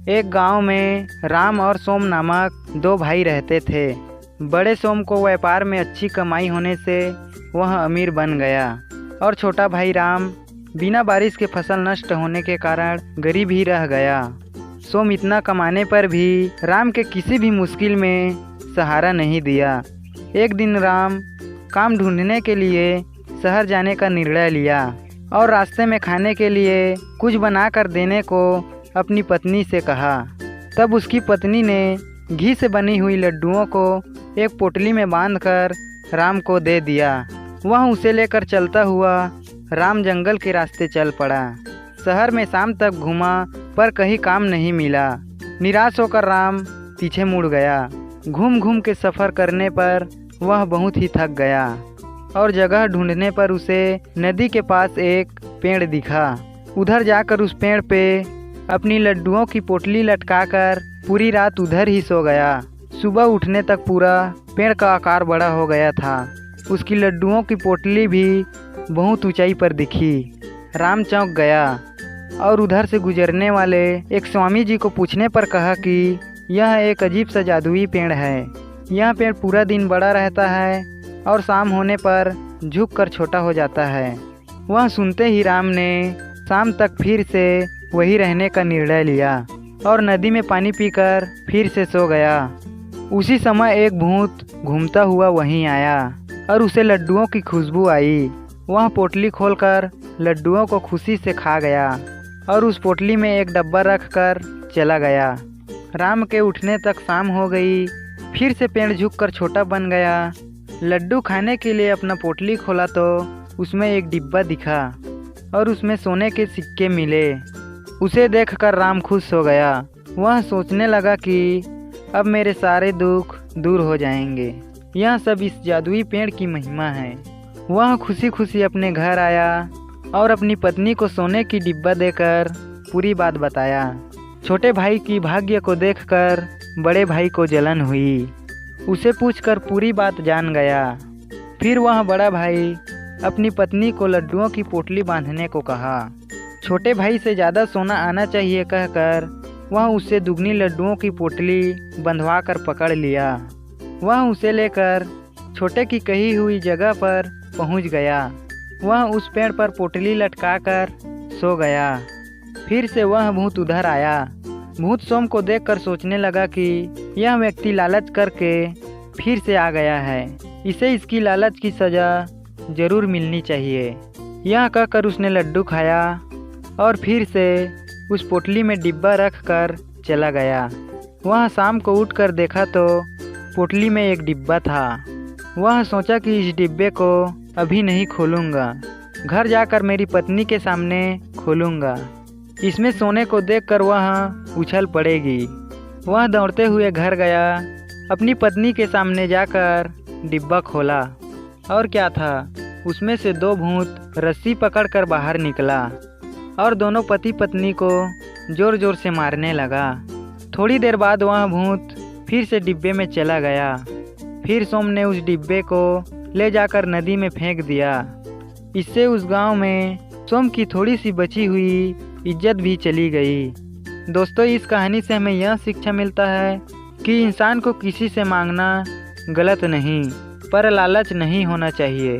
एक गांव में राम और सोम नामक दो भाई रहते थे। बड़े सोम को व्यापार में अच्छी कमाई होने से वह अमीर बन गया और छोटा भाई राम बिना बारिश के फसल नष्ट होने के कारण गरीब ही रह गया। सोम इतना कमाने पर भी राम के किसी भी मुश्किल में सहारा नहीं दिया। एक दिन राम काम ढूंढने के लिए शहर जाने का निर्णय लिया और रास्ते में खाने के लिए कुछ बना कर देने को अपनी पत्नी से कहा। तब उसकी पत्नी ने घी से बनी हुई लड्डुओं को एक पोटली में बांधकर राम को दे दिया। वह उसे लेकर चलता हुआ राम जंगल के रास्ते चल पड़ा। शहर में शाम तक घूमा पर कहीं काम नहीं मिला। निराश होकर राम पीछे मुड़ गया। घूम घूम के सफ़र करने पर वह बहुत ही थक गया और जगह ढूंढने पर उसे नदी के पास एक पेड़ दिखा। उधर जाकर उस पेड़ पे अपनी लड्डुओं की पोटली लटकाकर पूरी रात उधर ही सो गया। सुबह उठने तक पूरा पेड़ का आकार बड़ा हो गया था। उसकी लड्डुओं की पोटली भी बहुत ऊंचाई पर दिखी। राम चौंक गया और उधर से गुजरने वाले एक स्वामी जी को पूछने पर कहा कि यह एक अजीब सा जादुई पेड़ है। यह पेड़ पूरा दिन बड़ा रहता है और शाम होने पर झुककर छोटा हो जाता है। वह सुनते ही राम ने शाम तक फिर से वही रहने का निर्णय लिया और नदी में पानी पीकर फिर से सो गया। उसी समय एक भूत घूमता हुआ वहीं आया और उसे लड्डुओं की खुशबू आई। वह पोटली खोलकर लड्डुओं को खुशी से खा गया और उस पोटली में एक डब्बा रख कर चला गया। राम के उठने तक शाम हो गई। फिर से पेड़ झुककर छोटा बन गया। लड्डू खाने के लिए अपना पोटली खोला तो उसमें एक डिब्बा दिखा और उसमें सोने के सिक्के मिले। उसे देखकर राम खुश हो गया। वह सोचने लगा कि अब मेरे सारे दुख दूर हो जाएंगे। यह सब इस जादुई पेड़ की महिमा है। वह खुशी खुशी अपने घर आया और अपनी पत्नी को सोने की डिब्बा देकर पूरी बात बताया। छोटे भाई की भाग्य को देखकर बड़े भाई को जलन हुई। उसे पूछकर पूरी बात जान गया। फिर वह बड़ा भाई अपनी पत्नी को लड्डुओं की पोटली बांधने को कहा। छोटे भाई से ज़्यादा सोना आना चाहिए कहकर वह उससे दुगनी लड्डुओं की पोटली बंधवा कर पकड़ लिया। वह उसे लेकर छोटे की कही हुई जगह पर पहुंच गया। वह उस पेड़ पर पोटली लटकाकर सो गया। फिर से वह भूत उधर आया। भूत सोम को देखकर सोचने लगा कि यह व्यक्ति लालच करके फिर से आ गया है। इसे इसकी लालच की सज़ा जरूर मिलनी चाहिए। यह कहकर उसने लड्डू खाया और फिर से उस पोटली में डिब्बा रख कर चला गया। वह शाम को उठकर देखा तो पोटली में एक डिब्बा था। वह सोचा कि इस डिब्बे को अभी नहीं खोलूँगा, घर जाकर मेरी पत्नी के सामने खोलूँगा। इसमें सोने को देखकर वह उछल पड़ेगी। वह दौड़ते हुए घर गया। अपनी पत्नी के सामने जाकर डिब्बा खोला और क्या था, उसमें से दो भूत रस्सी पकड़कर बाहर निकला और दोनों पति पत्नी को जोर जोर से मारने लगा। थोड़ी देर बाद वह भूत फिर से डिब्बे में चला गया। फिर सोम ने उस डिब्बे को ले जाकर नदी में फेंक दिया। इससे उस गांव में सोम की थोड़ी सी बची हुई इज्जत भी चली गई। दोस्तों, इस कहानी से हमें यह शिक्षा मिलता है कि इंसान को किसी से मांगना गलत नहीं, पर लालच नहीं होना चाहिए।